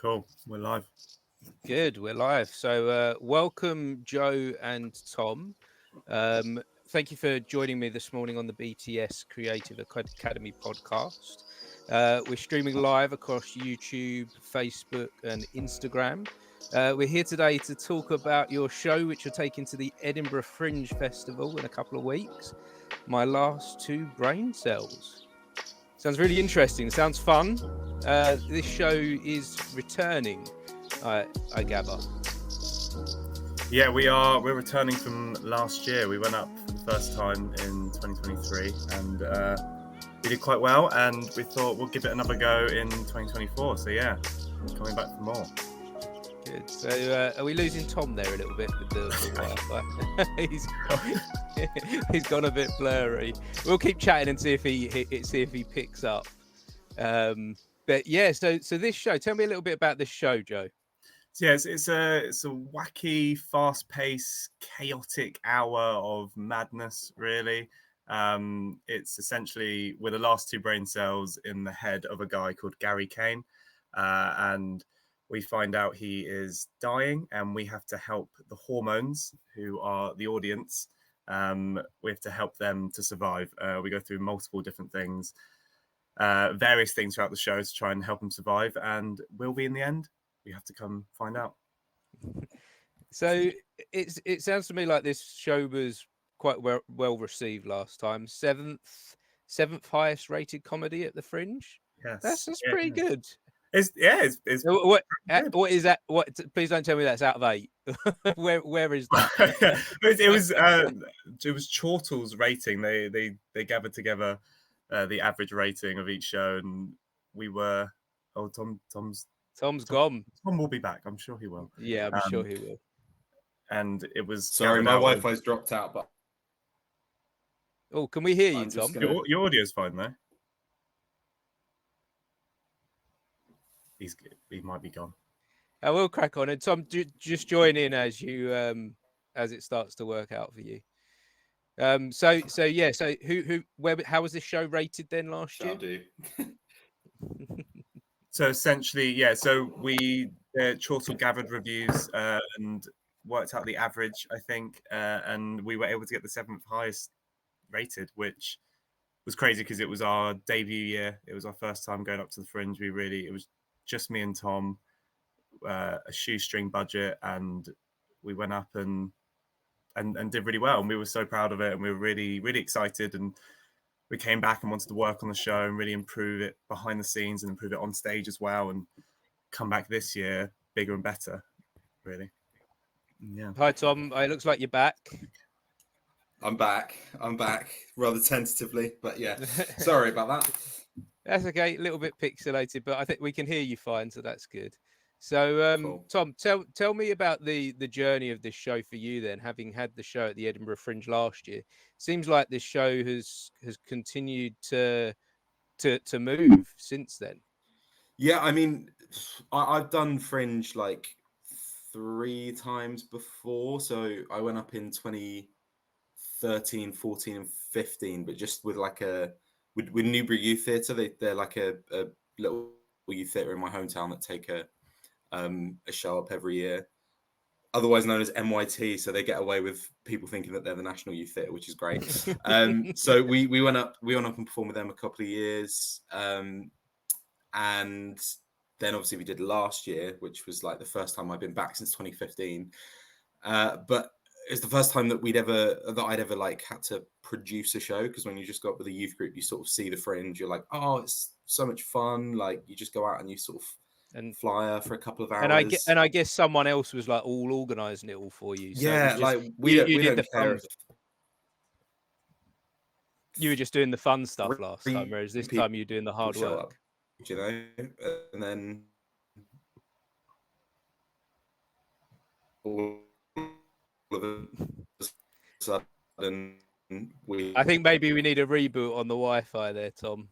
Cool. We're live. Good, we're live. So welcome, Joe and Tom. Thank you for joining me this morning on the BTS Creative Academy podcast. We're streaming live across YouTube, Facebook, and Instagram. We're here today to talk about your show, which you're taking to the Edinburgh Fringe Festival in a couple of weeks. My Last Two Brain Cells. Sounds really interesting. Sounds fun. This show is returning, I gather. Yeah, we're returning from last year. We went up for the first time in 2023 and we did quite well, and we thought we'll give it another go in 2024. So yeah, coming back for more. Good. So are we losing Tom there a little bit with the Wi-Fi? he's gone a bit blurry. We'll keep chatting and see if he picks up. But yeah, so this show. Tell me a little bit about this show, Joe. So yeah, it's a wacky, fast-paced, chaotic hour of madness. Really, it's essentially we're the last two brain cells in the head of a guy called Gary Kane, and we find out he is dying, and we have to help the hormones, who are the audience. We have to help them to survive. We go through multiple different things, various things throughout the show to try and help them survive. And will we in the end? We have to come find out. So it sounds to me like this show was quite well received last time. Seventh highest rated comedy at the Fringe. Yes, that's pretty good. It's what is that? What? Please don't tell me that's out of 8. where is that? it was Chortle's rating. They gathered together the average rating of each show, and we were. Oh, Tom's gone. Tom will be back. I'm sure he will. Yeah, I'm sure he will. And it was. Sorry, my Wi-Fi's dropped out. But can we hear you, Tom? Your audio's fine though. He might be gone. I will crack on, and Tom, just join in as you as it starts to work out for you. So how was this show rated then last year? So essentially, yeah. So we Chortle gathered reviews and worked out the average, I think, and we were able to get the 7th highest rated, which was crazy because it was our debut year. It was our first time going up to the Fringe. It was just me and Tom, a shoestring budget, and we went up and did really well. And we were so proud of it, and we were really, really excited. And we came back and wanted to work on the show and really improve it behind the scenes and improve it on stage as well, and come back this year bigger and better, really. Yeah. Hi, Tom. It looks like you're back. I'm back rather tentatively, but yeah, sorry about that. That's okay. A little bit pixelated, but I think we can hear you fine, so that's good. So, cool. Tom, tell me about the journey of this show for you then, having had the show at the Edinburgh Fringe last year. Seems like this show has continued to move since then. Yeah, I mean, I've done Fringe like 3 times before. So I went up in 2013, 14, and 15, but just with like with Newbury Youth Theatre. They're like a little youth theatre in my hometown that take a show up every year, otherwise known as NYT. So they get away with people thinking that they're the National Youth Theatre, which is great. So we went up and performed with them a couple of years, and then obviously we did last year, which was like the first time I've been back since 2015. But it's the first time that I'd ever like had to produce a show, because when you just go up with a youth group, you sort of see the Fringe, you're like, oh, it's so much fun. Like you just go out and you sort of flyer for a couple of hours. And I guess someone else was like all organising it all for you. So yeah, like we don't care. You were just doing the fun stuff last time, whereas this time you're doing the hard work. Up, you know, and then all of a sudden I think maybe we need a reboot on the Wi-Fi there, Tom.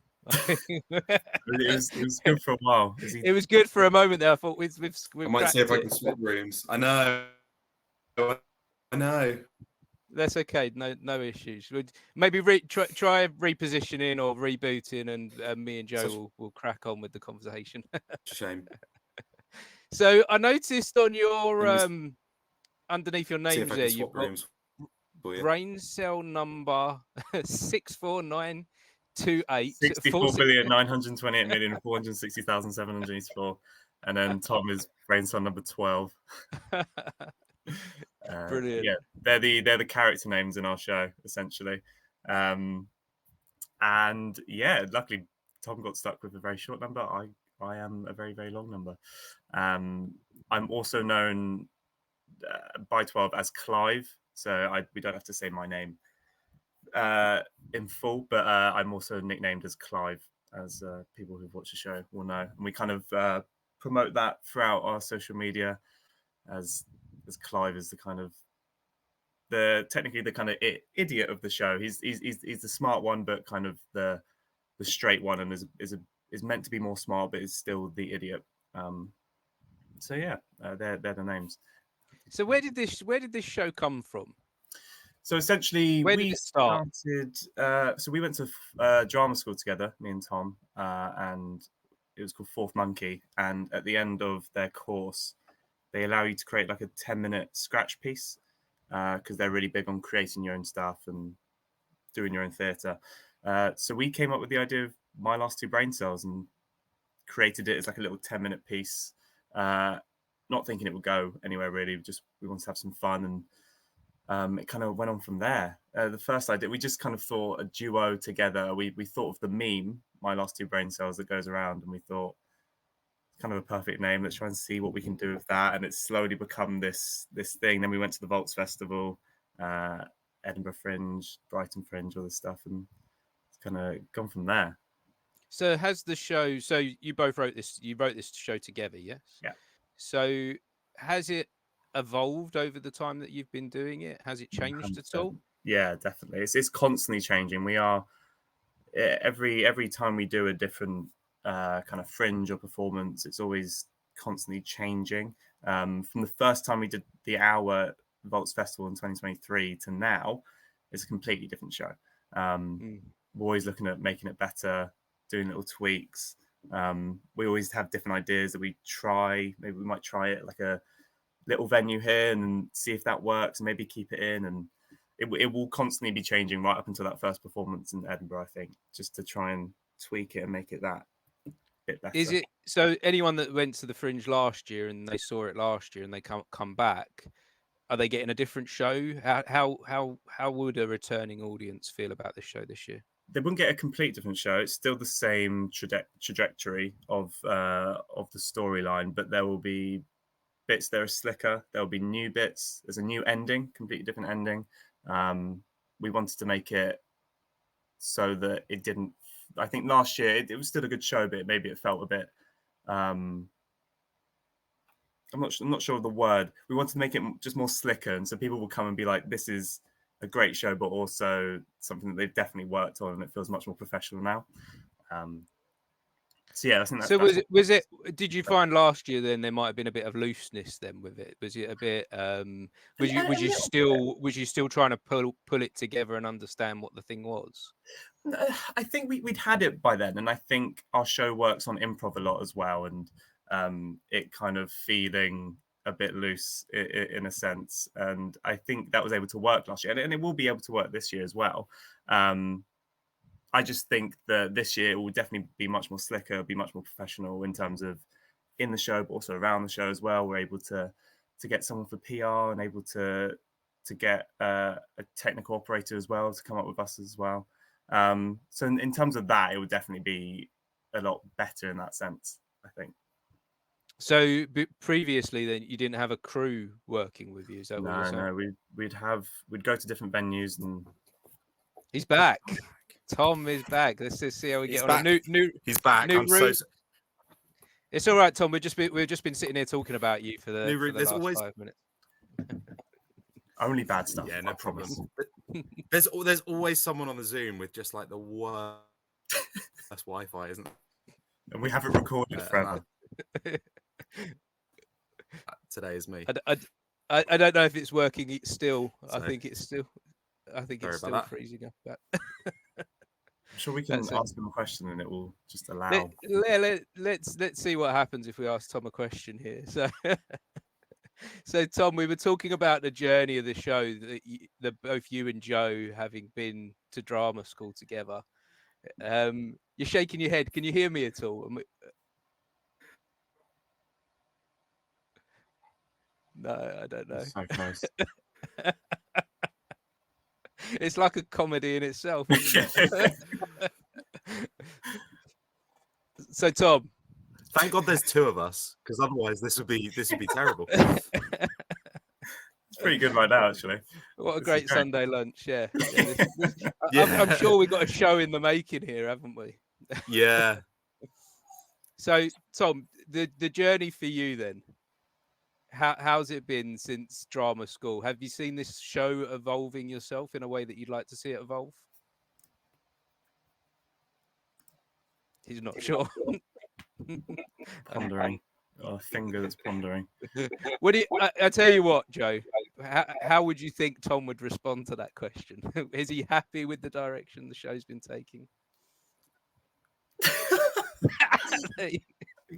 It was good for a while. It was good for a moment there. I thought we've I might see if I can swap rooms. I know. That's okay. No issues. Maybe try repositioning or rebooting, and me and Joe will crack on with the conversation. Shame. So I noticed on your Let me underneath your see names if I there, can you've swap got rooms for you. brain cell number 64928 64,928,460,784, and then Tom is brain cell number 12. Brilliant. Yeah, they're the character names in our show essentially, and yeah, luckily Tom got stuck with a very short number. I am a very, very long number. I'm also known by 12 as Clive, so we don't have to say my name in full, but I'm also nicknamed as Clive, as people who've watched the show will know. And we kind of promote that throughout our social media as Clive is the kind of technically the kind of idiot of the show. He's the smart one, but kind of the straight one, and is meant to be more smart, but is still the idiot. So yeah, they're the names. So where did this show come from? So essentially, Where did we it start? started. So we went to drama school together, me and Tom, and it was called Fourth Monkey. And at the end of their course, they allow you to create like a 10-minute scratch piece because they're really big on creating your own stuff and doing your own theatre. So we came up with the idea of My Last Two Brain Cells and created it as like a little 10-minute piece, not thinking it would go anywhere really. Just we wanted to have some fun, and it kind of went on from there. The first idea, we just kind of thought a duo together. We thought of the meme, My Last Two Brain Cells, that goes around, and we thought kind of a perfect name. Let's try and see what we can do with that. And it's slowly become this thing. Then we went to the Volks Festival, Edinburgh Fringe, Brighton Fringe, all this stuff, and it's kind of gone from there. So has the show? So you both wrote this. You wrote this show together, yes? Yeah. So has it evolved over the time that you've been doing it? Has it changed 100%. at all? Yeah, definitely. It's constantly changing. We are every time we do a different kind of fringe or performance, it's always constantly changing. From the first time we did the hour Volks Festival in 2023 to now, it's a completely different show. We're always looking at making it better, doing little tweaks. We always have different ideas that we try. Maybe we might try it like a little venue here and see if that works, and maybe keep it in. And it will constantly be changing right up until that first performance in Edinburgh, I think, just to try and tweak it and make it that bit better. Is it so? Anyone that went to the Fringe last year and they saw it last year and they come back, are they getting a different show? How would a returning audience feel about this show this year? They wouldn't get a complete different show. It's still the same trajectory of the storyline, but there will be bits that are slicker. There'll be new bits. There's a new ending, completely different ending. We wanted to make it so that it didn't. I think last year it was still a good show, but maybe it felt a bit. I'm not sure of the word. We wanted to make it just more slicker, and so people will come and be like, "This is a great show," but also something that they've definitely worked on, and it feels much more professional now. So yeah, I think so was it? Did you find last year then there might have been a bit of looseness then with it? Was it a bit? Was you still trying to pull it together and understand what the thing was? I think we'd had it by then, and I think our show works on improv a lot as well, and it kind of feeling a bit loose in a sense. And I think that was able to work last year, and it will be able to work this year as well. I just think that this year it will definitely be much more slicker, be much more professional in terms of in the show, but also around the show as well. We're able to get someone for PR and able to get a technical operator as well to come up with us as well. So in terms of that, it would definitely be a lot better in that sense, I think. So previously, then you didn't have a crew working with you. Is that what you're saying? No, we'd go to different venues and. He's back. Tom is back. Let's just see how we get on. He's back. New route. It's all right, Tom. We've just been sitting here talking about you for the last 5 minutes. Only bad stuff. Yeah, no problem. There's always someone on the Zoom with just like the worst Wi-Fi, isn't there? And we haven't recorded forever. Today is me. I don't know if it's working still. So, I think it's still freezing up. I'm sure we can ask them a question and it will just allow. Let's see what happens if we ask Tom a question here. So Tom, we were talking about the journey of the show that both you and Joe having been to drama school together. You're shaking your head. Can you hear me at all? No, I don't know. It's so close. It's like a comedy in itself, isn't it? So Tom, thank God there's two of us, because otherwise this would be terrible. It's pretty good right now, actually. What a great Sunday lunch! Yeah, I'm sure we got a show in the making here, haven't we? Yeah. So Tom, the journey for you then. How's it been since drama school? Have you seen this show evolving yourself in a way that you'd like to see it evolve? He's not sure. Pondering. Oh, finger that's pondering. I tell you what, Joe, how would you think Tom would respond to that question? Is he happy with the direction the show's been taking?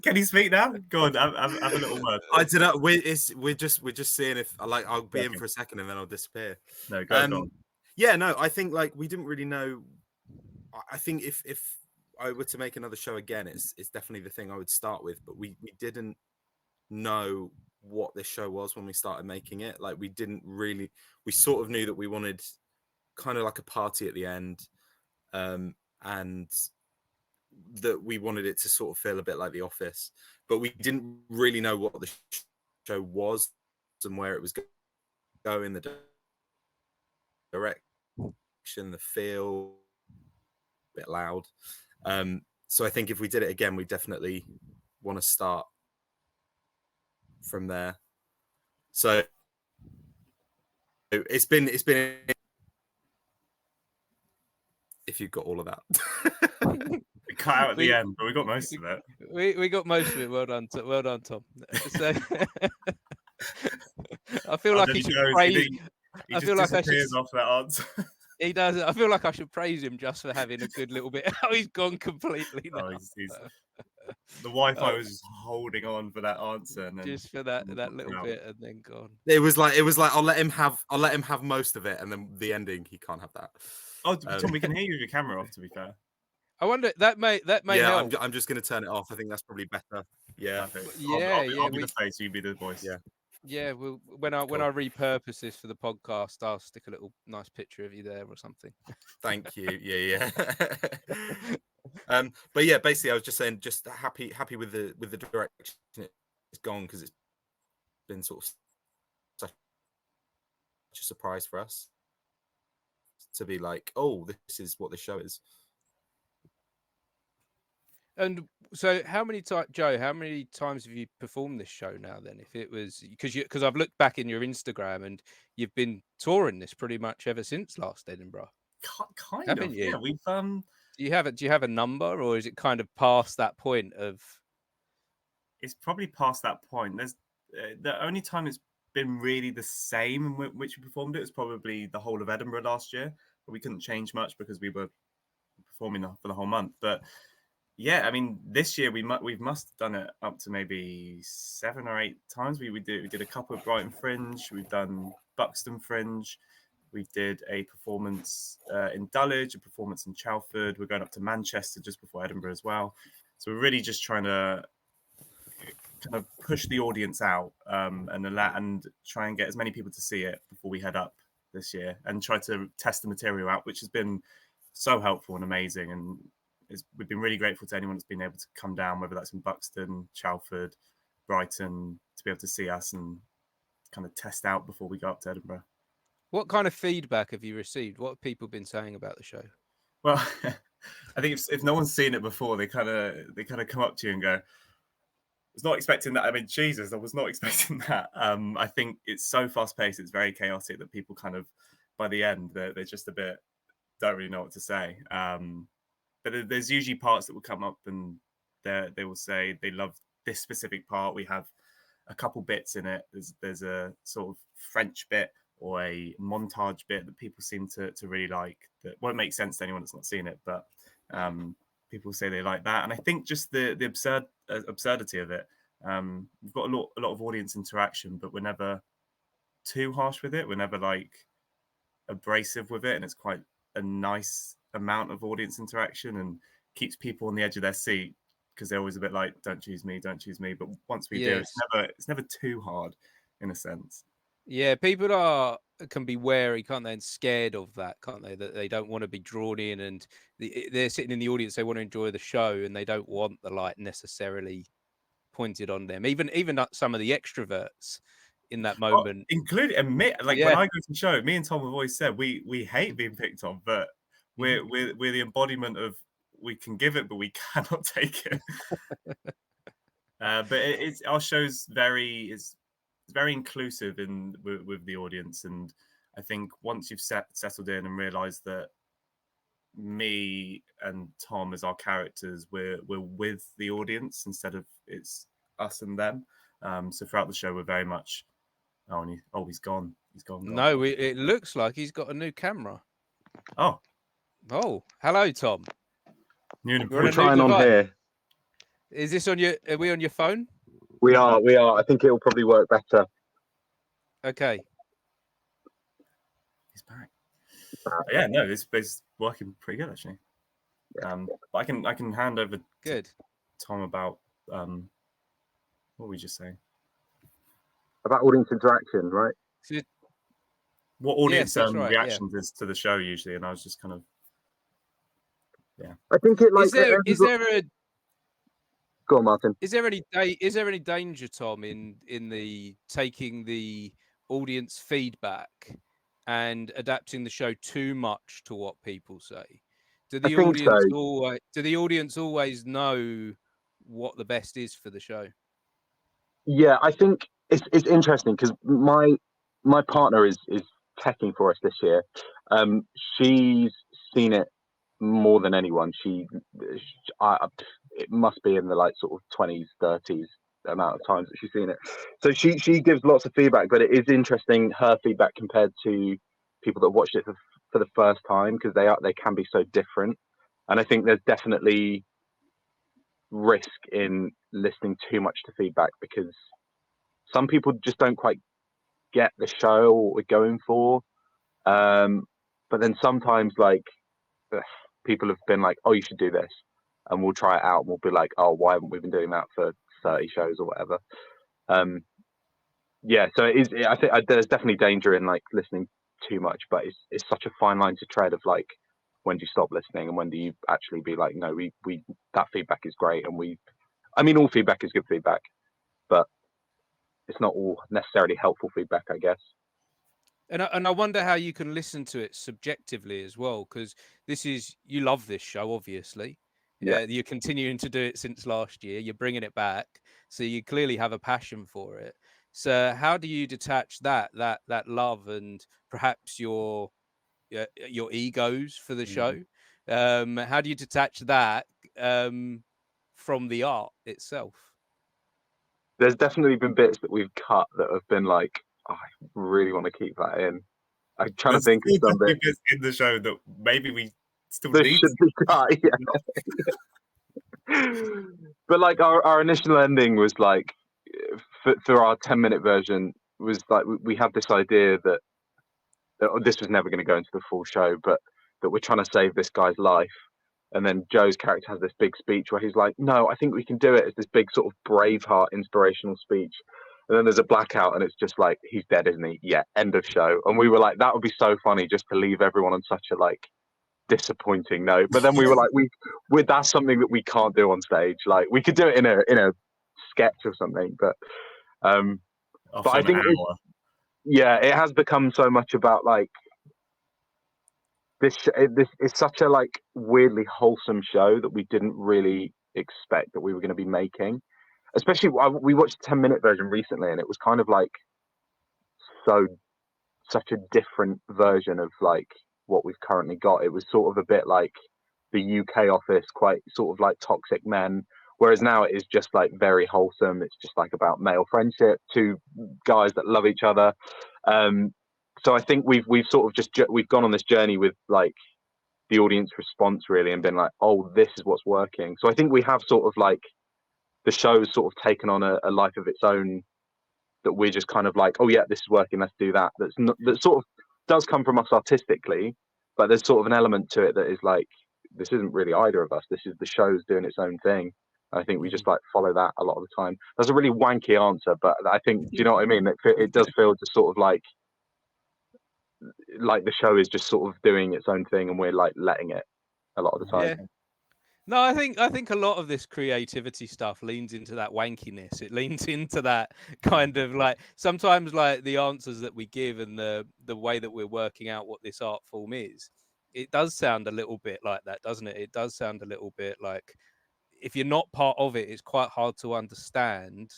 Can you speak now? Go on, have a little word. I don't know. We're just seeing if I'll be in for a second and then I'll disappear. No, go on. Yeah, no, I think we didn't really know. I think if I were to make another show again, it's definitely the thing I would start with. But we didn't know what this show was when we started making it. We sort of knew that we wanted kind of like a party at the end, and that we wanted it to sort of feel a bit like The Office, but we didn't really know what the show was and where it was going, the direction, the feel, a bit loud. So I think if we did it again, we definitely want to start from there. So it's been if you've got all of that. Cut out at the end, but we got most of it. We got most of it. Well done, Tom. So I feel like he should praise. I feel like I should off that answer. He does. I feel like I should praise him just for having a good little bit. Oh, he's gone completely now. The Wi-Fi was just holding on for that answer, and then just for that little bit, and then gone. It was like I'll let him have most of it, and then the ending he can't have that. Oh, Tom, we can hear you with your camera off. To be fair. I wonder that may help. I'm just going to turn it off. I think that's probably better. Yeah, I'll be the face. You be the voice. Yeah. Well, when I repurpose this for the podcast, I'll stick a little nice picture of you there or something. Thank you. Yeah. But yeah, basically, I was just saying, just happy with the direction it's gone, because it's been sort of such a surprise for us to be like, oh, this is what the show is. And so, how many times, Joe? How many times have you performed this show now? Then, if it was because I've looked back in your Instagram and you've been touring this pretty much ever since last Edinburgh. Kind haven't of. You? Yeah, we've Do you have a number, or is it kind of past that point of? It's probably past that point. There's the only time it's been really the same in which we performed it was probably the whole of Edinburgh last year, but we couldn't change much because we were performing for the whole month. But yeah, I mean, this year we must have done it up to maybe 7 or 8 times. We did a couple of Brighton Fringe. We've done Buxton Fringe. We did a performance in Dulwich, a performance in Chelford. We're going up to Manchester just before Edinburgh as well. So we're really just trying to kind of push the audience out and try and get as many people to see it before we head up this year, and try to test the material out, which has been so helpful and amazing. And we've been really grateful to anyone that's been able to come down, whether that's in Buxton, Chelford, Brighton, to be able to see us and kind of test out before we go up to Edinburgh. What kind of feedback have you received? What have people been saying about the show? Well, I think if no one's seen it before, they kind of come up to you and go, I was not expecting that. I mean, Jesus, I was not expecting that. I think it's so fast paced, it's very chaotic that people kind of, by the end, they're just a bit, don't really know what to say. But there's usually parts that will come up and they will say they love this specific part. We have a couple bits in it. There's a sort of French bit or a montage bit that people seem to really like. That won't make sense to anyone that's not seen it, but People say they like that, and I think just the absurdity of it. We've got a lot of audience interaction, but we're never too harsh with it. We're never like abrasive with it, and it's quite a nice amount of audience interaction and keeps people on the edge of their seat because they're always a bit like, don't choose me. But once we do, it's never too hard in a sense. Yeah, people can be wary, can't they, and scared of that, can't they? That they don't want to be drawn in, and they're sitting in the audience. They want to enjoy the show, and they don't want the light necessarily pointed on them. Even some of the extroverts in that moment, including when I go to the show, me and Tom have always said we hate being picked on, but we're the embodiment of we can give it, but we cannot take it. But it's our show's very inclusive with the audience, and I think once you've settled in and realised that me and Tom as our characters, we're with the audience instead of it's us and them. So throughout the show, we're very much. He's gone. No, it looks like he's got a new camera. Oh, hello, Tom. We're trying on here. Is this on your? Are we on your phone? We are. I think it will probably work better. Okay. He's back. Yeah, no, it's working pretty good actually. But I can hand over to Tom about what were we just saying? About audience interaction, right? What audience reactions is to the show usually, and I was just kind of I think it like is there a go on, Martin. Is there any danger, Tom, in the taking the audience feedback and adapting the show too much to what people say? Do the audience always know what the best is for the show? Yeah, I think it's interesting because my partner is teching for us this year. She's seen it more than anyone. It must be in the like sort of 20s, 30s amount of times that she's seen it. So she gives lots of feedback, but it is interesting her feedback compared to people that watched it for the first time, because they can be so different. And I think there's definitely risk in listening too much to feedback, because some people just don't quite get the show or what we're going for. But then sometimes like people have been like, oh, you should do this, and we'll try it out and we'll be like, oh, why haven't we been doing that for 30 shows or whatever? So it is. I think there's definitely danger in like listening too much, but it's such a fine line to tread of like, when do you stop listening and when do you actually be like, no, we that feedback is great, and all feedback is good feedback, but it's not all necessarily helpful feedback, I guess. And I wonder how you can listen to it subjectively as well, because you love this show, obviously. Yeah, you're continuing to do it since last year. You're bringing it back, so you clearly have a passion for it. So how do you detach that love and perhaps your egos for the show? How do you detach that from the art itself? There's definitely been bits that we've cut that have been like, oh, I really want to keep that in. I'm trying to think of some bits in the show that maybe we still need to be cut. Yeah. But like our initial ending was like, for our 10-minute version, was like we had this idea that this was never going to go into the full show, but that we're trying to save this guy's life. And then Joe's character has this big speech where he's like, no, I think we can do it. It's this big sort of Braveheart inspirational speech. And then there's a blackout and it's just like, he's dead, isn't he? Yeah, end of show. And we were like, that would be so funny just to leave everyone on such a like disappointing note. But then we were like, that's something that we can't do on stage. Like we could do it in a sketch or something. But I think it has become so much about like, this is such a like weirdly wholesome show that we didn't really expect that we were going to be making. Especially, we watched the 10-minute version recently, and it was kind of like such a different version of like what we've currently got. It was sort of a bit like the UK Office, quite sort of like toxic men, whereas now it is just like very wholesome. It's just like about male friendship, two guys that love each other. So I think we've sort of we've gone on this journey with like the audience response really and been like, oh, this is what's working. So I think we have sort of like the show's sort of taken on a life of its own, that we're just kind of like, oh yeah, this is working, let's do that. That's not, that sort of does come from us artistically, but there's sort of an element to it that is like, this isn't really either of us. This is the show's doing its own thing. I think we just like follow that a lot of the time. That's a really wanky answer, but I think, do you know what I mean? It does feel just sort of like the show is just sort of doing its own thing and we're like letting it a lot of the time. Yeah. No, I think a lot of this creativity stuff leans into that wankiness. It leans into that kind of like, sometimes like the answers that we give and the way that we're working out what this art form is, it does sound a little bit like that, doesn't it? It does sound a little bit like, if you're not part of it, it's quite hard to understand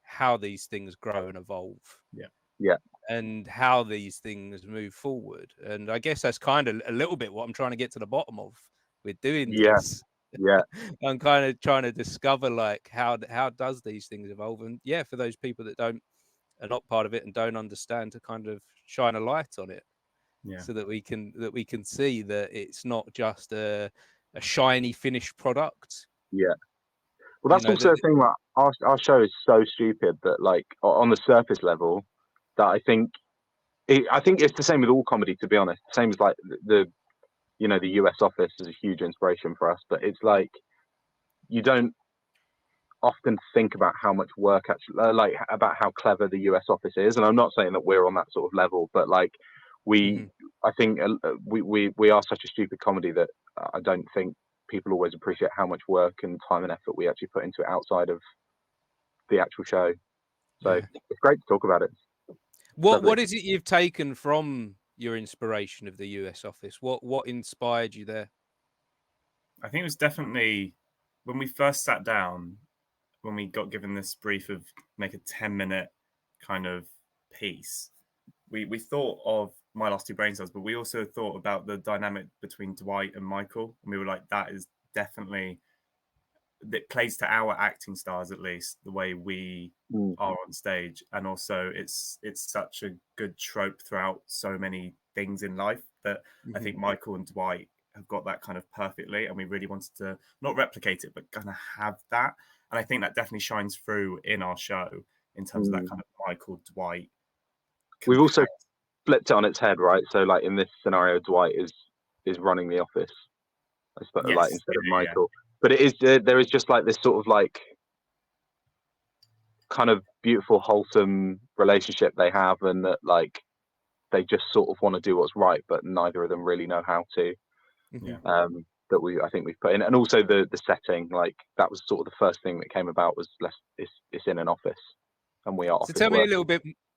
how these things grow and evolve. Yeah. And how these things move forward. And I guess that's kind of a little bit what I'm trying to get to the bottom of with doing this. Yeah. I'm kind of trying to discover like how does these things evolve, and yeah, for those people that are not part of it and don't understand, to kind of shine a light on it, so that we can see that it's not just a shiny finished product. Yeah. Well, that's also the thing, that our show is so stupid that like on the surface level, that I think it's the same with all comedy, to be honest. Same as like the US office is a huge inspiration for us, but it's like you don't often think about how much work actually like about how clever the US office is. And I'm not saying that we're on that sort of level, but like I think we are such a stupid comedy that I don't think people always appreciate how much work and time and effort we actually put into it outside of the actual show. So it's great to talk about it. What is it you've taken from your inspiration of the US office? What inspired you there? I think it was definitely when we first sat down, when we got given this brief of make a 10-minute kind of piece, we thought of My Last Two Brain Cells, but we also thought about the dynamic between Dwight and Michael, and we were like, that is definitely, that plays to our acting styles, at least the way we are on stage. And also it's such a good trope throughout so many things in life that I think Michael and Dwight have got that kind of perfectly, and we really wanted to not replicate it but kind of have that. And I think that definitely shines through in our show in terms of that kind of Michael Dwight comparison. We've also flipped it on its head, right? So like in this scenario, Dwight is running the office, I suppose, like instead of Michael. But it is there is just like this sort of like kind of beautiful, wholesome relationship they have, and that like they just sort of want to do what's right, but neither of them really know how to. That I think we've put in, and also the setting, like that was sort of the first thing that came about, was it's in an office, and we are. So tell me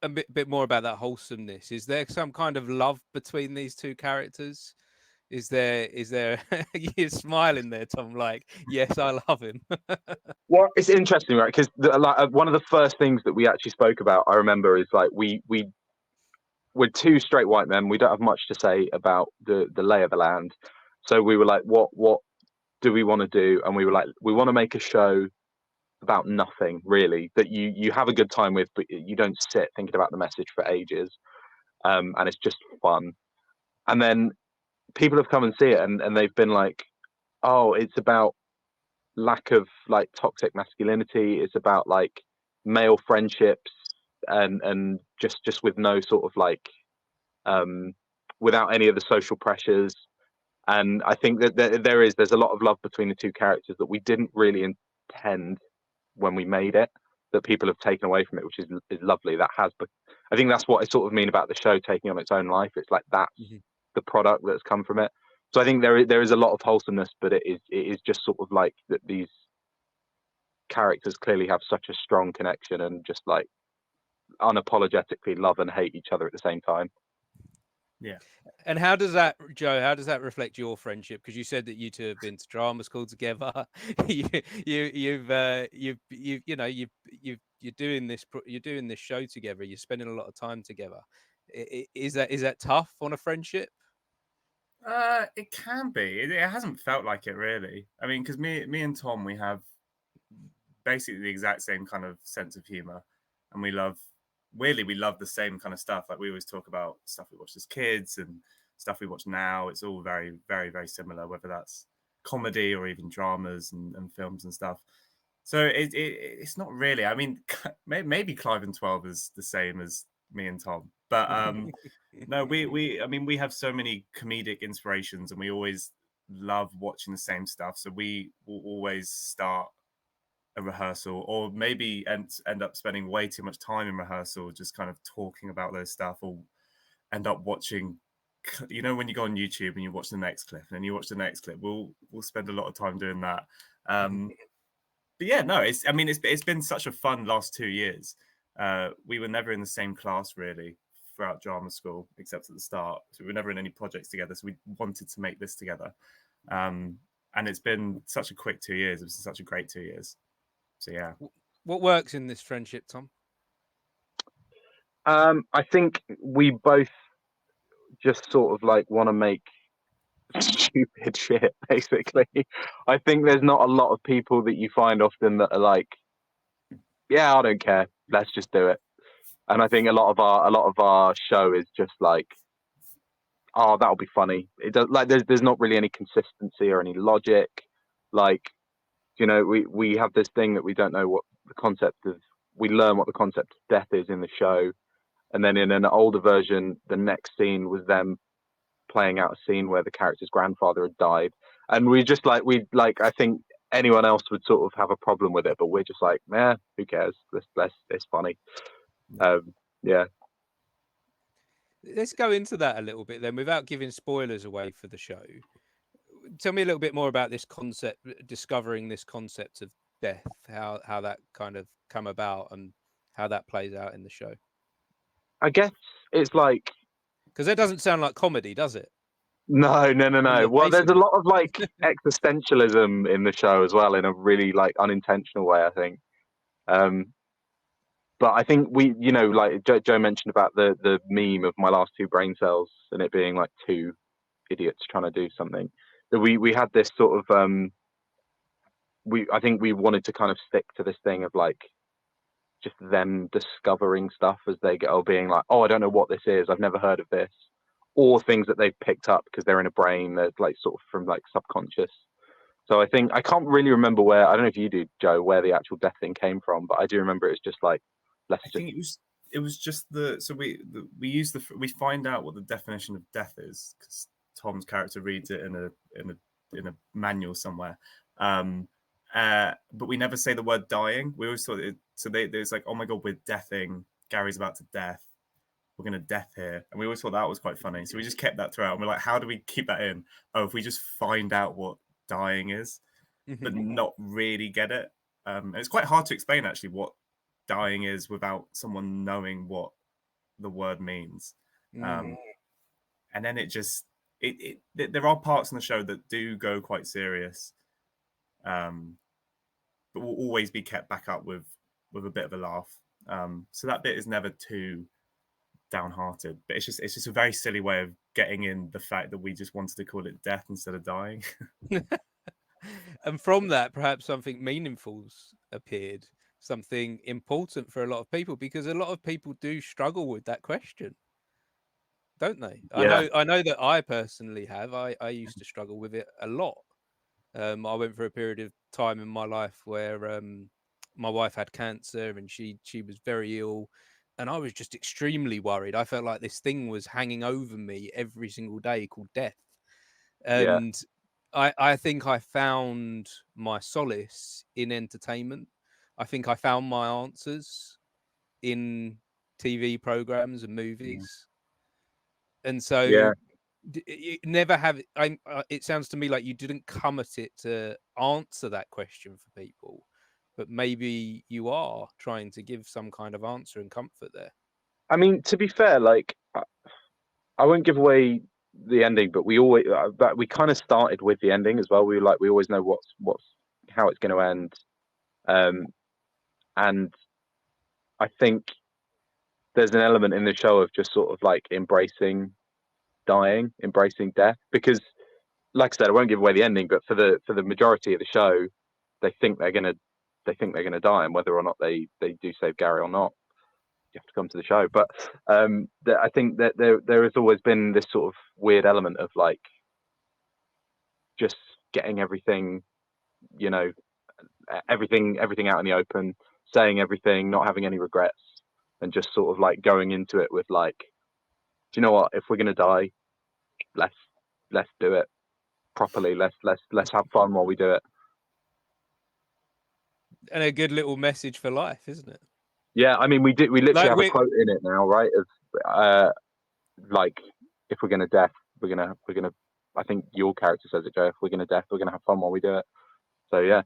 a bit more about that wholesomeness. Is there some kind of love between these two characters? Is there you're smiling there, Tom, like, yes, I love him. Well, it's interesting, right? Because like one of the first things that we actually spoke about, I remember, is like we're two straight white men. We don't have much to say about the lay of the land. So we were like, what do we want to do? And we were like, we want to make a show about nothing really, that you have a good time with, but you don't sit thinking about the message for ages. And it's just fun. And then people have come and see it, and they've been like, oh, it's about lack of like toxic masculinity. It's about like male friendships and just with no sort of like without any of the social pressures. And I think that there's a lot of love between the two characters that we didn't really intend when we made it, that people have taken away from it, which is lovely. I think that's what I sort of mean about the show taking on its own life. It's like that's the product that's come from it. So I think there is a lot of wholesomeness, but it is just sort of like that these characters clearly have such a strong connection and just like unapologetically love and hate each other at the same time. Yeah. And how does that, Joe? How does that reflect your friendship? Because you said that you two have been to drama school together. You're doing this show together. You're spending a lot of time together. Is that tough on a friendship? It can be. It hasn't felt like it really. I mean, because me and Tom, we have basically the exact same kind of sense of humor, and we love the same kind of stuff. Like we always talk about stuff we watched as kids and stuff we watch now, it's all very, very, very similar, whether that's comedy or even dramas and films and stuff. So it's not really. I mean, maybe Clive and 12 is the same as me and Tom, but no, I mean, we have so many comedic inspirations, and we always love watching the same stuff. So we will always start a rehearsal, or maybe end up spending way too much time in rehearsal, just kind of talking about those stuff, or end up watching. You know, when you go on YouTube and you watch the next clip, and then you watch the next clip, we'll spend a lot of time doing that. But yeah, no, it's been such a fun last 2 years. We were never in the same class really throughout drama school, except at the start. So we were never in any projects together. So we wanted to make this together. And it's been such a quick 2 years. It was such a great 2 years. So yeah. What works in this friendship, Tom? I think we both just sort of like want to make stupid shit, basically. I think there's not a lot of people that you find often that are like, yeah, I don't care, let's just do it. And I think a lot of our show is just like, oh, that'll be funny. It does, like, there's not really any consistency or any logic. Like, you know, we have this thing that we don't know what the concept of. We learn what the concept of death is in the show, and then in an older version, the next scene was them playing out a scene where the character's grandfather had died, and we I think anyone else would sort of have a problem with it, but we're just like, nah, who cares? It's funny. Yeah. Let's go into that a little bit then, without giving spoilers away for the show. Tell me a little bit more about this concept, discovering this concept of death, how that kind of come about and how that plays out in the show. I guess it's like, because that doesn't sound like comedy, does it? No. Well, there's a lot of like existentialism in the show as well, in a really like unintentional way, I think. But I think we, you know, like Joe mentioned about the meme of my last two brain cells and it being like two idiots trying to do something. That we had this sort of I think we wanted to kind of stick to this thing of like just them discovering stuff as they go, being like, oh, I don't know what this is, I've never heard of this, or things that they've picked up because they're in a brain that's like sort of from like subconscious. So I think I can't really remember where, I don't know if you do, Joe, where the actual death thing came from, but I do remember it was just like, think it was just we find out what the definition of death is because Tom's character reads it in a manual somewhere. But we never say the word dying. We always thought there's like, oh my god, we're deathing. Gary's about to death. We're gonna death here, and we always thought that was quite funny. So we just kept that throughout. And we're like, how do we keep that in? Oh, if we just find out what dying is, but not really get it. And it's quite hard to explain actually what dying is without someone knowing what the word means. And then it just there are parts in the show that do go quite serious, but will always be kept back up with a bit of a laugh. So that bit is never too downhearted, but it's just a very silly way of getting in the fact that we just wanted to call it death instead of dying. And from that, perhaps something meaningful's appeared, something important for a lot of people, because a lot of people do struggle with that question, don't they? Yeah. I know that I personally have. I used to struggle with it a lot. I went through a period of time in my life where my wife had cancer and she was very ill, and I was just extremely worried. I felt like this thing was hanging over me every single day called death. And I think I found my solace in entertainment. I think I found my answers in TV programs and movies. And so it never have. It sounds to me like you didn't come at it to answer that question for people, but maybe you are trying to give some kind of answer and comfort there. I mean, to be fair, like I won't give away the ending, but we kind of started with the ending as well. We always know what's how it's going to end, and I think there's an element in the show of just sort of like embracing dying, embracing death, because like I said, I won't give away the ending, but for the majority of the show, they think they're gonna die, and whether or not they do save Gary or not. have to come to the show. But I think that there has always been this sort of weird element of like just getting everything, you know, everything out in the open, saying everything, not having any regrets, and just sort of like going into it with like, do you know what? If we're gonna die, let's do it properly. Let's have fun while we do it. And a good little message for life, isn't it? Yeah, I mean, we literally Like have a quote in it now, right? Of like, if we're gonna death, we're gonna. I think your character says it, Joe. If we're gonna death, we're gonna have fun while we do it. So yeah.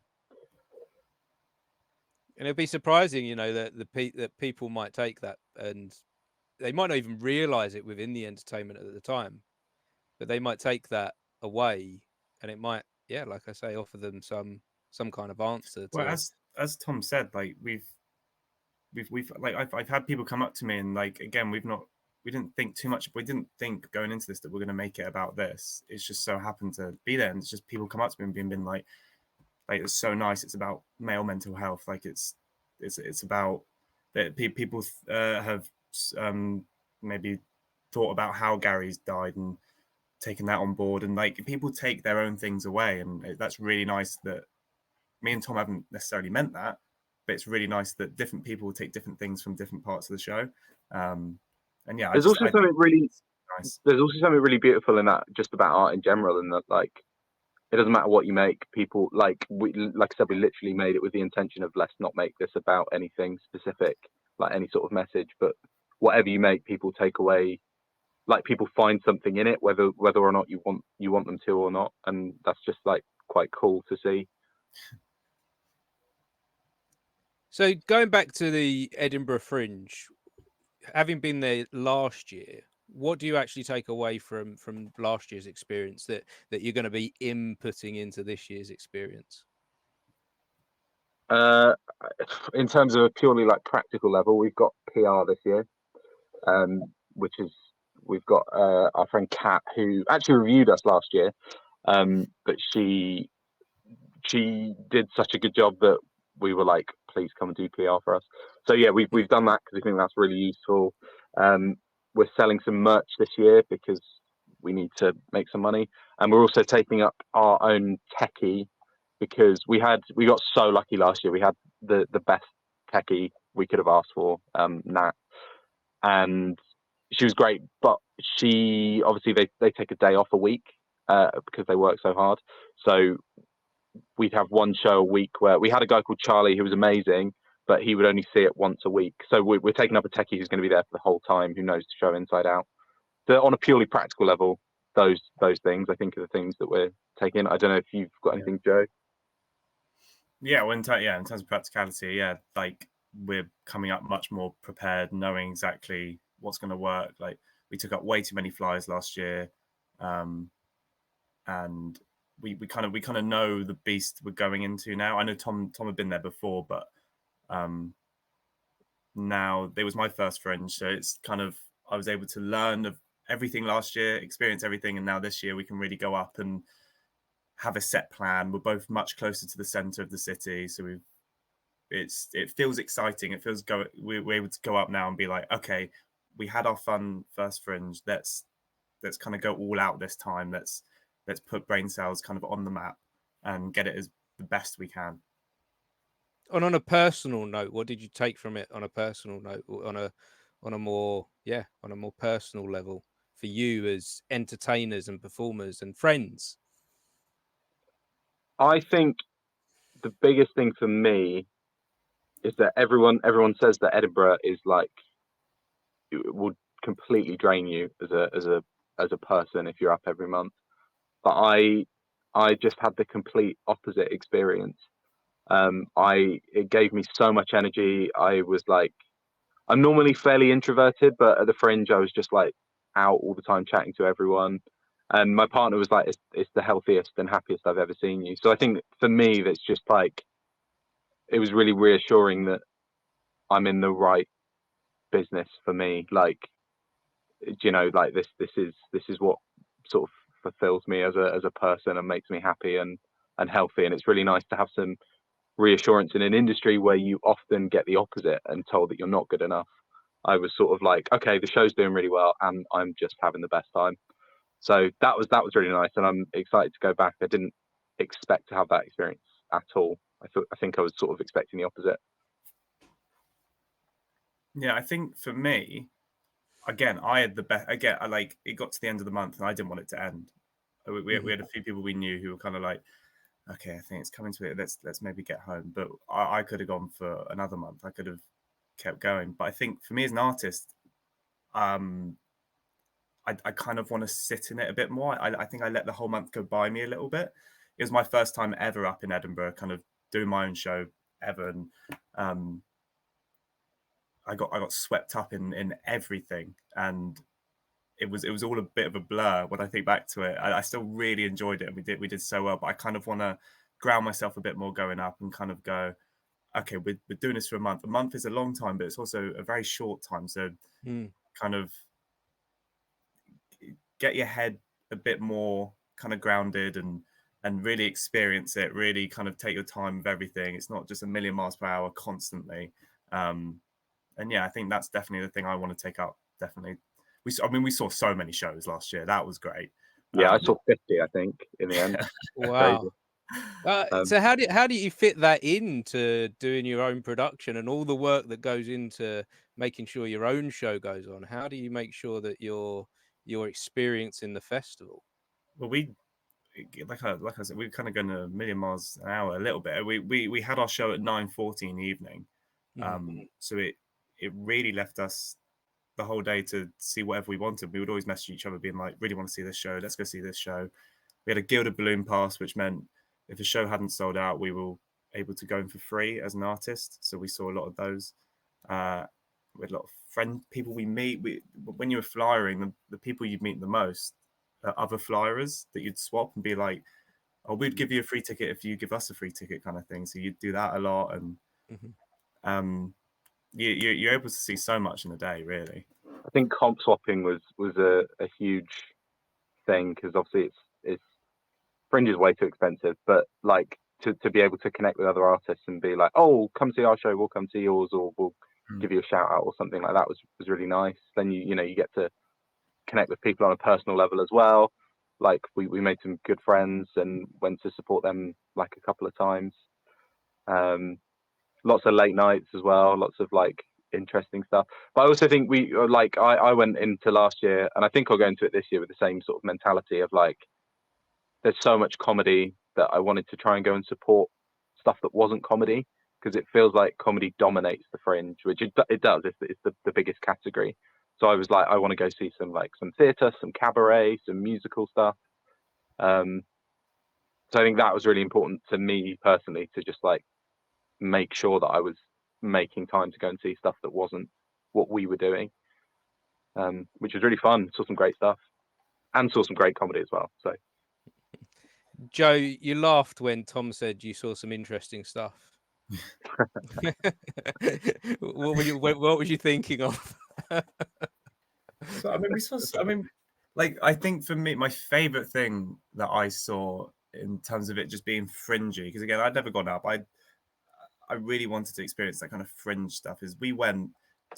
And it'd be surprising, you know, that people might take that, and they might not even realize it within the entertainment at the time, but they might take that away, and it might, yeah, like I say, offer them some kind of answer. Well, as Tom said, like we've like I've had people come up to me and like, again, we didn't think too much. We didn't think going into this that we're going to make it about this. It's just so happened to be there, and it's just people come up to me and been like it's so nice. It's about male mental health. Like it's about that people have maybe thought about how Gary's died and taken that on board, and like people take their own things away, and that's really nice. That me and Tom haven't necessarily meant that, but it's really nice that different people take different things from different parts of the show. And yeah, there's also something really nice. There's also something really beautiful in that, just about art in general, and that like it doesn't matter what you make. People like I said, we literally made it with the intention of let's not make this about anything specific, like any sort of message, but whatever you make, people take away. Like people find something in it, whether or not you want them to or not, and that's just like quite cool to see. So going back to the Edinburgh Fringe, having been there last year, what do you actually take away from last year's experience that you're going to be inputting into this year's experience? In terms of a purely like practical level, we've got PR this year, which is we've got our friend Kat, who actually reviewed us last year, but she did such a good job that we were like, please come and do PR for us. So yeah, we've done that because we think that's really useful. We're selling some merch this year because we need to make some money, and we're also taking up our own techie because we got so lucky last year. We had the best techie we could have asked for, Nat, and she was great. But she obviously they take a day off a week because they work so hard. So we'd have one show a week where we had a guy called Charlie who was amazing, but he would only see it once a week. So we're taking up a techie who's going to be there for the whole time, who knows the show inside out. So on a purely practical level, those things I think are the things that we're taking. I don't know if you've got anything, Joe. Yeah, well, in terms of practicality, yeah, like we're coming up much more prepared, knowing exactly what's going to work. Like we took up way too many flyers last year, and we kind of know the beast we're going into now. I know Tom had been there before, but now it was my first Fringe, so it's kind of I was able to learn of everything last year, experience everything, and now this year we can really go up and have a set plan. We're both much closer to the center of the city, so it feels exciting. It feels we're able to go up now and be like, okay, we had our fun first Fringe. Let's kind of go all out this time. Let's put Brain Cells kind of on the map and get it as the best we can. And on a personal note, what did you take from it on a personal note, on a more personal level for you as entertainers and performers and friends? I think the biggest thing for me is that everyone says that Edinburgh is like, it will completely drain you as a person if you're up every month. But I just had the complete opposite experience. It gave me so much energy. I was like, I'm normally fairly introverted, but at the Fringe I was just like out all the time chatting to everyone. And my partner was like, it's the healthiest and happiest I've ever seen you. So I think for me, that's just like, it was really reassuring that I'm in the right business for me. Like, you know, like this is what sort of fulfills me as a person and makes me happy and healthy. And it's really nice to have some reassurance in an industry where you often get the opposite and told that you're not good enough. I was sort of like, okay, the show's doing really well, and I'm just having the best time. So that was really nice, and I'm excited to go back. I didn't expect to have that experience at all. I think I was sort of expecting the opposite. Yeah, I think for me, again, I had the best. Again, it got to the end of the month, and I didn't want it to end. We had a few people we knew who were kind of like, okay, I think it's coming to it. Let's maybe get home. But I could have gone for another month. I could have kept going. But I think for me as an artist, I kind of want to sit in it a bit more. I think I let the whole month go by me a little bit. It was my first time ever up in Edinburgh, kind of doing my own show ever, and I got swept up in everything, and it was all a bit of a blur when I think back to it. I still really enjoyed it, and we did so well. But I kind of want to ground myself a bit more going up and kind of go, okay, we're doing this for a month. A month is a long time, but it's also a very short time. So kind of get your head a bit more kind of grounded and really experience it. Really kind of take your time with everything. It's not just a million miles per hour constantly. And yeah, I think that's definitely the thing I want to take up. Definitely. We saw so many shows last year. That was great. Yeah, I saw 50, I think, in the end. Wow. So how do you fit that into doing your own production and all the work that goes into making sure your own show goes on? How do you make sure that you're experiencing the festival? Well, like I said, we're kind of going a million miles an hour a little bit. We had our show at 9:40 in the evening, so it really left us the whole day to see whatever we wanted. We would always message each other being like, really want to see this show, let's go see this show. We had a gilded balloon pass, which meant if a show hadn't sold out, we were able to go in for free as an artist. So we saw a lot of those. We had a lot of people we meet. When you were flyering, the people you'd meet the most are other flyers that you'd swap and be like, oh, we'd give you a free ticket if you give us a free ticket, kind of thing. So you'd do that a lot, and you're able to see so much in a day, really. I think comp swapping was a huge thing, because obviously it's Fringe is way too expensive, but like to be able to connect with other artists and be like, oh, come see our show, we'll come see yours, or we'll give you a shout out or something like that was really nice. Then you get to connect with people on a personal level as well. Like we made some good friends and went to support them like a couple of times. Lots of late nights as well, lots of like interesting stuff. But I also think I went into last year, and I think I'll go into it this year with the same sort of mentality of like, there's so much comedy that I wanted to try and go and support stuff that wasn't comedy, because it feels like comedy dominates the Fringe, which it does. It's the biggest category. So I was like, I want to go see some theatre, some cabaret, some musical stuff. So I think that was really important to me personally, to just like make sure that I was making time to go and see stuff that wasn't what we were doing, which was really fun. Saw some great stuff and saw some great comedy as well. So Joe, you laughed when Tom said you saw some interesting stuff. What was you thinking of? So I think for me, my favorite thing that I saw in terms of it just being fringy, because again, I'd never gone up. I really wanted to experience that kind of fringe stuff. Is we went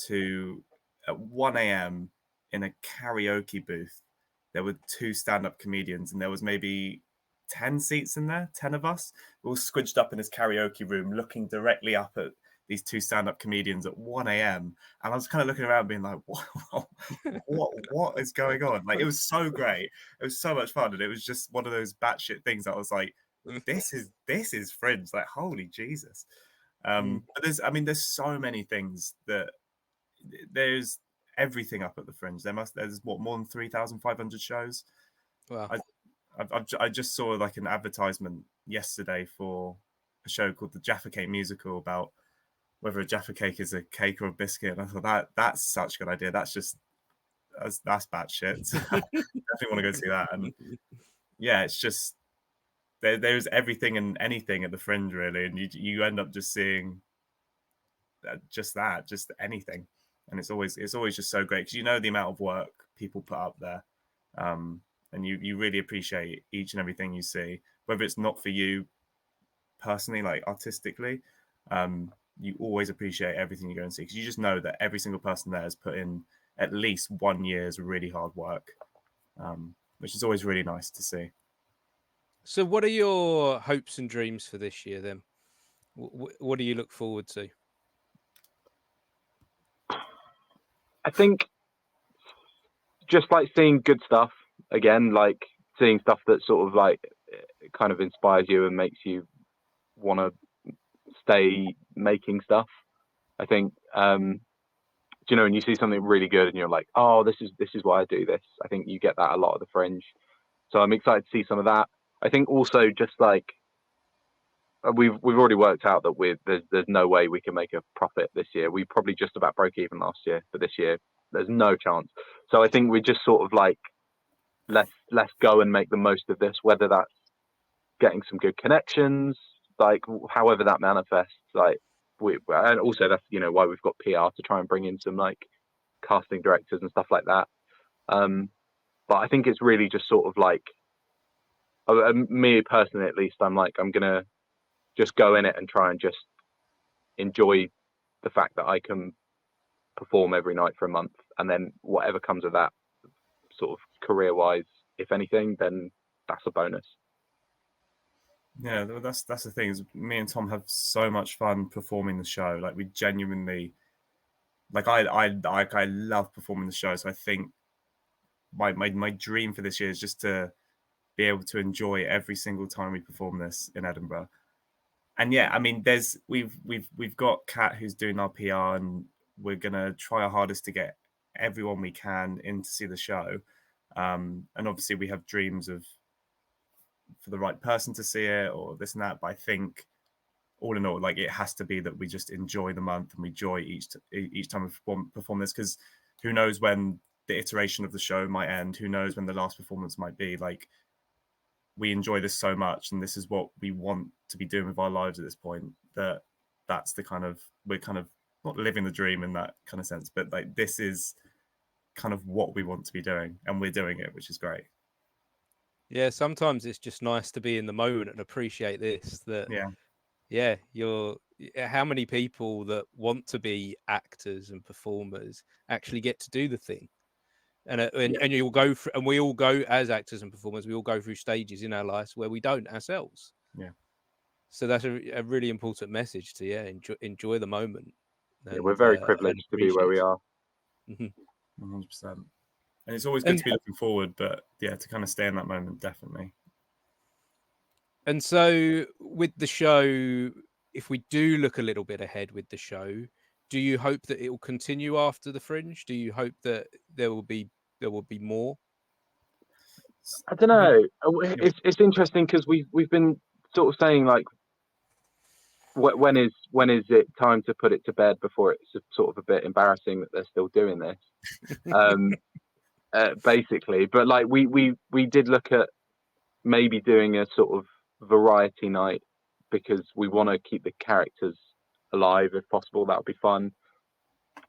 to at 1 a.m. in a karaoke booth. There were 2 stand-up comedians, and there was maybe 10 seats in there, 10 of us, all squidged up in this karaoke room, looking directly up at these 2 stand-up comedians at 1 a.m. And I was kind of looking around being like, what is going on? Like, it was so great. It was so much fun. And it was just one of those batshit things that I was like, this is Fringe. Like, holy Jesus. But there's so many things that there's everything up at the Fringe. There's what, more than 3,500 shows. Wow. I just saw like an advertisement yesterday for a show called the Jaffa Cake Musical, about whether a Jaffa Cake is a cake or a biscuit. And I thought that's such a good idea. That's batshit. So I definitely want to go see that. And yeah, it's just there's everything and anything at the Fringe, really, and you end up just seeing just anything, and it's always just so great, because you know the amount of work people put up there, and you really appreciate each and everything you see, whether it's not for you personally, like artistically, you always appreciate everything you go and see, because you just know that every single person there has put in at least 1 year's really hard work, which is always really nice to see. So what are your hopes and dreams for this year then? What do you look forward to? I think just like seeing good stuff again, like seeing stuff that sort of like kind of inspires you and makes you want to stay making stuff. I think, you know, when you see something really good and you're like, oh, this is why I do this. I think you get that a lot at the Fringe. So I'm excited to see some of that. I think also just like we've already worked out that there's no way we can make a profit this year. We probably just about broke even last year, but this year there's no chance. So I think we just sort of like let's go and make the most of this, whether that's getting some good connections, like however that manifests. Like and also that's, you know, why we've got PR to try and bring in some like casting directors and stuff like that. But I think it's really just sort of like me personally, at least, I'm gonna just go in it and try and just enjoy the fact that I can perform every night for a month, and then whatever comes of that, sort of career-wise, if anything, then that's a bonus. Yeah, that's the thing, is me and Tom have so much fun performing the show. Like, we genuinely, like, I love performing the show. So I think my dream for this year is just to be able to enjoy every single time we perform this in Edinburgh. And yeah, I mean, we've got Kat who's doing our PR, and we're gonna try our hardest to get everyone we can in to see the show. And obviously we have dreams of for the right person to see it or this and that. But I think all in all, like, it has to be that we just enjoy the month and we enjoy each time we perform this, because who knows when the iteration of the show might end? Who knows when the last performance might be? Like, we enjoy this so much, and this is what we want to be doing with our lives at this point, that's the kind of, we're kind of not living the dream in that kind of sense, but like, this is kind of what we want to be doing, and we're doing it, which is great. Yeah, sometimes it's just nice to be in the moment and appreciate this. How many people that want to be actors and performers actually get to do the thing? And you'll go through, and we all go as actors and performers. We all go through stages in our lives where we don't ourselves. Yeah. So that's a really important message to enjoy the moment. And, we're very privileged to be where we are. 100%. And it's always good to be looking forward, but yeah, to kind of stay in that moment, definitely. And so with the show, if we do look a little bit ahead with the show, do you hope that it will continue after the Fringe? Do you hope that there will be more? I don't know. It's interesting because we've been sort of saying like, when is it time to put it to bed before it's sort of a bit embarrassing that they're still doing this, basically. But like we did look at maybe doing a sort of variety night, because we want to keep the characters alive if possible. That would be fun.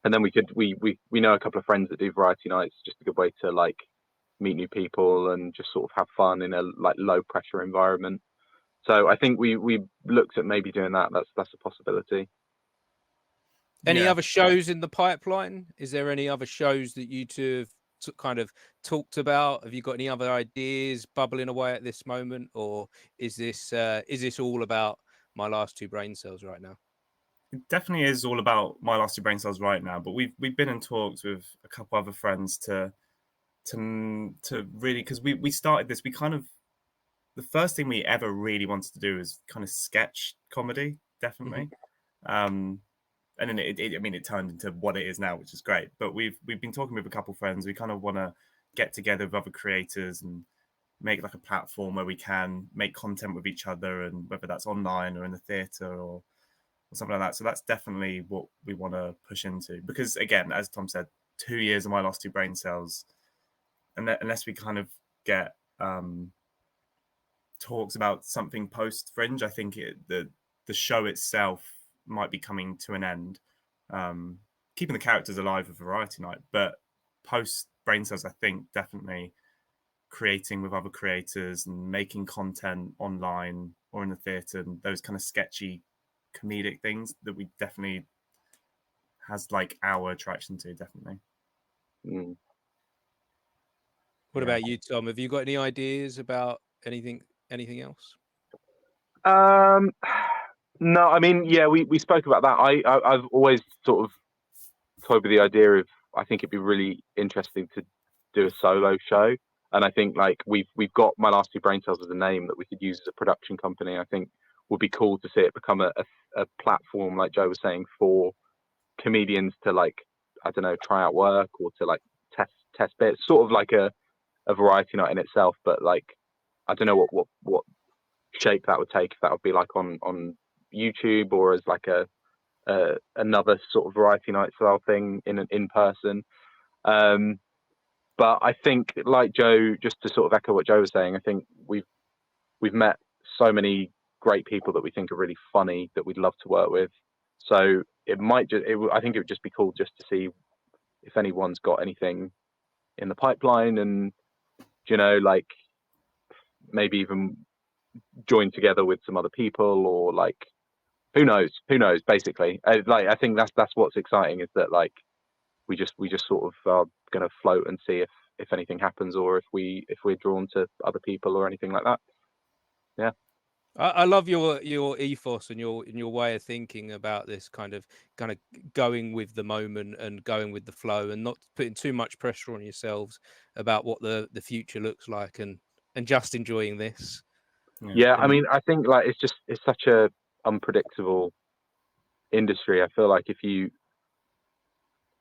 And then we know a couple of friends that do variety nights, just a good way to like meet new people and just sort of have fun in a like low pressure environment. So I think we looked at maybe doing that. That's a possibility. Any other shows in the pipeline? Is there any other shows that you two have kind of talked about? Have you got any other ideas bubbling away at this moment, or is this all about My Last Two Brain Cells right now? It definitely is all about My Last Two Brain Cells right now, but we've been in talks with a couple other friends to really, because we started this, we kind of, the first thing we ever really wanted to do is kind of sketch comedy, definitely. And then it turned into what it is now, which is great. But we've been talking with a couple of friends. We kind of want to get together with other creators and make like a platform where we can make content with each other, and whether that's online or in the theatre or something like that. So that's definitely what we want to push into, because again, as Tom said, 2 years of My Last Two Brain Cells, and unless we kind of get talks about something post Fringe, I think the show itself might be coming to an end. Keeping the characters alive with Variety Night, but post Brain Cells, I think definitely creating with other creators and making content online or in the theatre, and those kind of sketchy comedic things that we definitely has like our attraction to, definitely. What about you, Tom? Have you got any ideas about anything else? No, I mean, yeah, we spoke about that. I've always sort of toyed with the idea of, I think it'd be really interesting to do a solo show. And I think like we've got My Last Two Brain Cells as a name that we could use as a production company. I think would be cool to see it become a platform, like Joe was saying, for comedians to, like, I don't know, try out work or to like test bits, sort of like a variety night in itself. But like, I don't know what shape that would take, if that would be like on YouTube or as like another sort of variety night style thing in person. But I think, like Joe, just to sort of echo what Joe was saying, I think we've met so many great people that we think are really funny that we'd love to work with. So it might I think it would just be cool just to see if anyone's got anything in the pipeline, and like maybe even join together with some other people, or like who knows basically. Like, I think that's what's exciting, is that like we just sort of are going to float and see if anything happens, or if we're drawn to other people or anything like that. Yeah, I love your ethos and your way of thinking about this kind of going with the moment and going with the flow, and not putting too much pressure on yourselves about what the future looks like, and just enjoying this. Yeah, I mean, I think like it's such a unpredictable industry. I feel like if you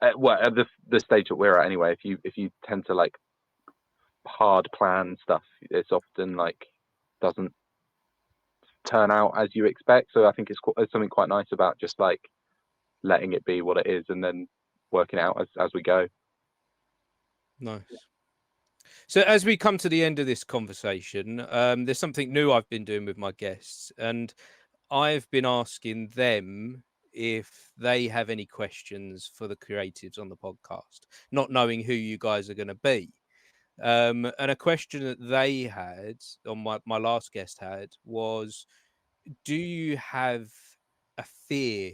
at the stage that we're at anyway, if you tend to like hard plan stuff, it's often like doesn't turn out as you expect. So I think it's something quite nice about just like letting it be what it is and then working out as we go. Nice. So as we come to the end of this conversation, there's something new I've been doing with my guests, and I've been asking them if they have any questions for the creatives on the podcast, not knowing who you guys are going to be. And a question that they had, or my last guest had, was, do you have a fear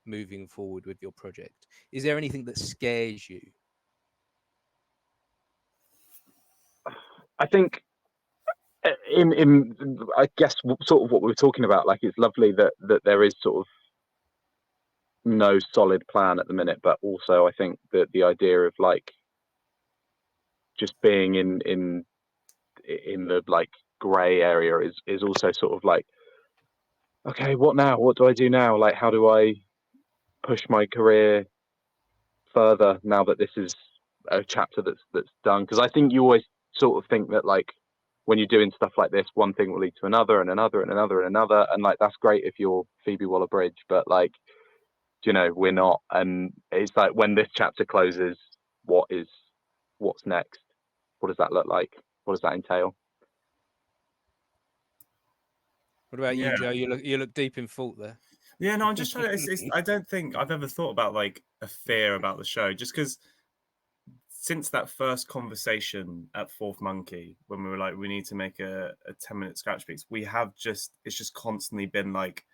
moving forward with your project? Is there anything that scares you? I think in I guess sort of what we were talking about, like it's lovely that there is sort of no solid plan at the minute, but also I think that the idea of like just being in the like grey area is also sort of like, okay, what now? What do I do now? Like, how do I push my career further now that this is a chapter that's done? Because I think you always sort of think that like when you're doing stuff like this, one thing will lead to another and another and another and another, and like that's great if you're Phoebe Waller-Bridge, but like, we're not. And it's like, when this chapter closes, what's next? What does that look like? What does that entail? What about you, Joe? You look deep in thought there. Yeah, no, I'm just trying to. I don't think I've ever thought about like a fear about the show, just because since that first conversation at Fourth Monkey, when we were like, we need to make a 10-minute scratch piece, it's just constantly been like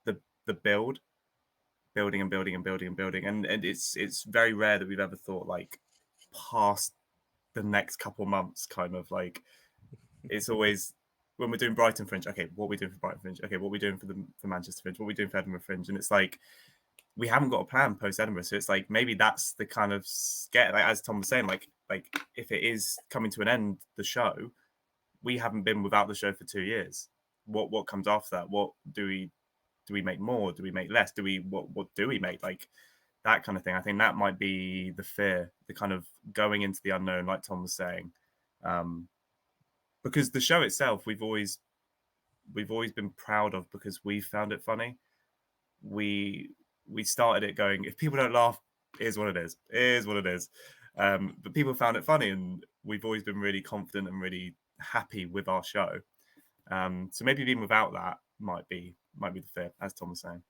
the building and building and building and building, and it's very rare that we've ever thought like past the next couple months, kind of like. It's always, when we're doing Brighton Fringe, okay, what are we doing for Brighton Fringe? Okay, what are we doing for Manchester Fringe? What are we doing for Edinburgh Fringe? And it's like, we haven't got a plan post Edinburgh, so it's like maybe that's the kind of scare. Like, as Tom was saying, like if it is coming to an end, the show, we haven't been without the show for 2 years. What comes after that? What do we make more? Do we make less? What do we make? Like that kind of thing. I think that might be the fear, the kind of going into the unknown, like Tom was saying. Because the show itself, we've always been proud of, because we found it funny. We started it going, if people don't laugh, here's what it is. Here's what it is. But people found it funny, and we've always been really confident and really happy with our show. So maybe being without that might be the fear, as Tom was saying.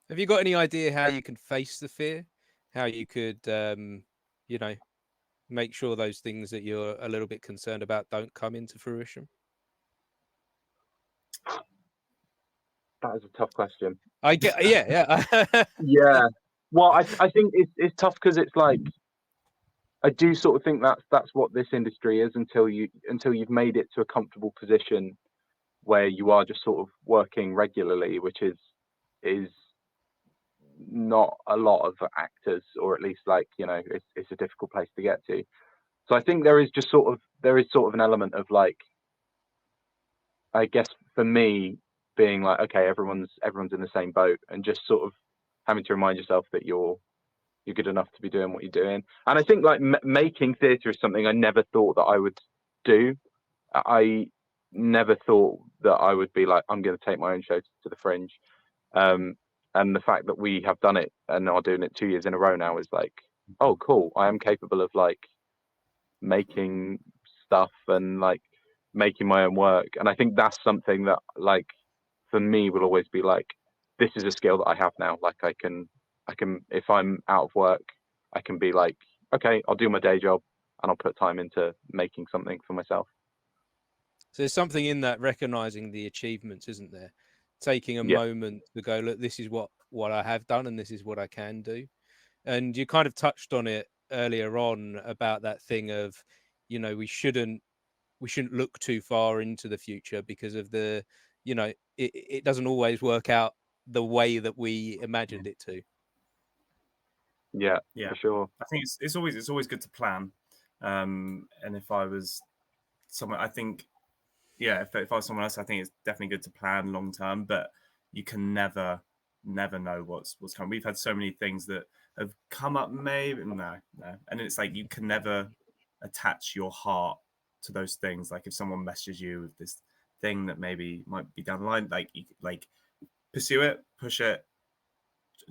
Have you got any idea how you can face the fear? How you could, make sure those things that you're a little bit concerned about don't come into fruition? That is a tough question. I get, yeah. Yeah. Well, I think it's tough because it's like, I do sort of think that's what this industry is until you've made it to a comfortable position where you are just sort of working regularly, which is not a lot of actors, or at least like, you know, it's a difficult place to get to. So I think there is sort of an element of like, I guess for me, being like, okay, everyone's in the same boat, and just sort of having to remind yourself that you're good enough to be doing what you're doing. And I think like making theatre is something I never thought that I would do. I never thought that I would be like, I'm going to take my own show to the Fringe. And the fact that we have done it and are doing it 2 years in a row now is like, oh, cool. I am capable of like making stuff and like making my own work. And I think that's something that like for me will always be like, this is a skill that I have now. Like I can, if I'm out of work, I can be like, okay, I'll do my day job and I'll put time into making something for myself. So there's something in that, recognizing the achievements, isn't there? Taking a moment to go, look, this is what I have done and this is what I can do. And you kind of touched on it earlier on about that thing of, you know, we shouldn't look too far into the future because of the, you know, it doesn't always work out the way that we imagined it to. Yeah, for sure. I think it's always good to plan. And if I was someone, I think, if I was someone else, I think it's definitely good to plan long term. But you can never know what's coming. We've had so many things that have come up, maybe no, and it's like you can never attach your heart to those things. Like if someone messages you with this thing that maybe might be down the line, like you like pursue it, push it,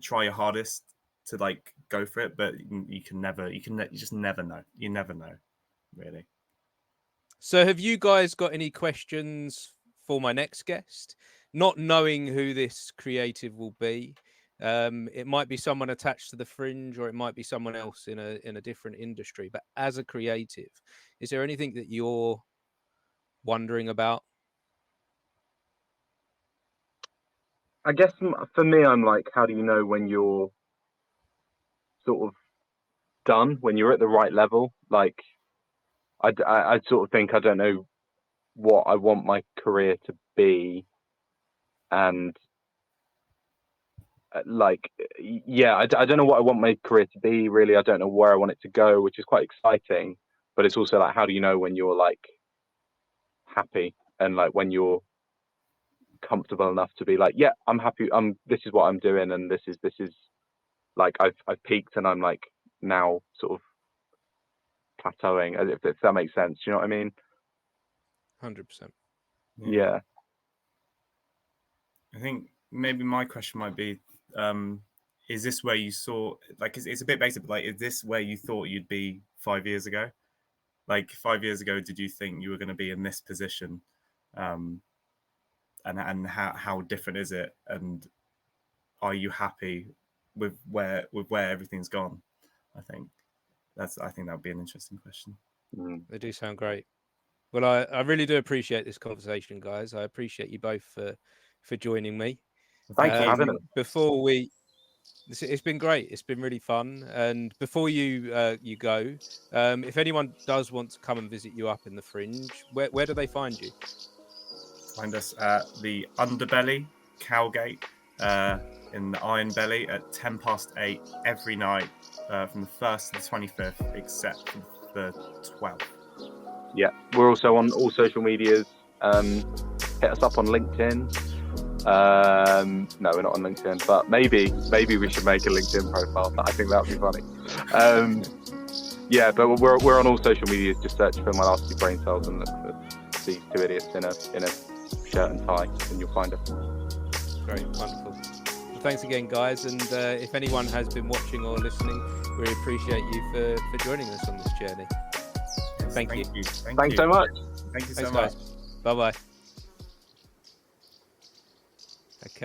try your hardest to like go for it, but you just never know. You never know, really. So have you guys got any questions for my next guest? Not knowing who this creative will be, it might be someone attached to the Fringe, or it might be someone else in a different industry. But as a creative, is there anything that you're wondering about? I guess for me, I'm like, how do you know when you're sort of done, when you're at the right level? Like, I sort of think I don't know what I want my career to be, and like, I don't know what I want my career to be, really. I don't know where I want it to go, which is quite exciting, but it's also like, how do you know when you're like happy, and like when you're comfortable enough to be like, yeah, I'm happy, this is what I'm doing, and this is like, I've peaked and I'm like now sort of plateauing, if that makes sense. Do you know what I mean? 100%. Yeah. I think maybe my question might be, is this where you saw, like, it's a bit basic, but like, is this where you thought you'd be 5 years ago? Like 5 years ago, did you think you were going to be in this position? And how different is it? And are you happy with where everything's gone? I think that would be an interesting question. They do sound great. Well, I really do appreciate this conversation, guys. I appreciate you both for joining me. Thanks for having us. It's been great. It's been really fun. And before you go, if anyone does want to come and visit you up in the Fringe, where do they find you? Find us at the Underbelly, Cowgate, in the Iron Belly at 8:10 every night, from the 1st to the 25th, except for the 12th. Yeah, we're also on all social medias. Hit us up on LinkedIn. No, we're not on LinkedIn, but maybe we should make a LinkedIn profile. I think that would be funny. Yeah, but we're on all social medias. Just search for My Last Two Brain Cells and look for these two idiots in a shirt and tie, and you'll find us. Great, wonderful. Well, thanks again, guys. And if anyone has been watching or listening, we appreciate you for joining us on this journey. Thank you. Thanks so much. Thank you so much. Bye bye. Okay.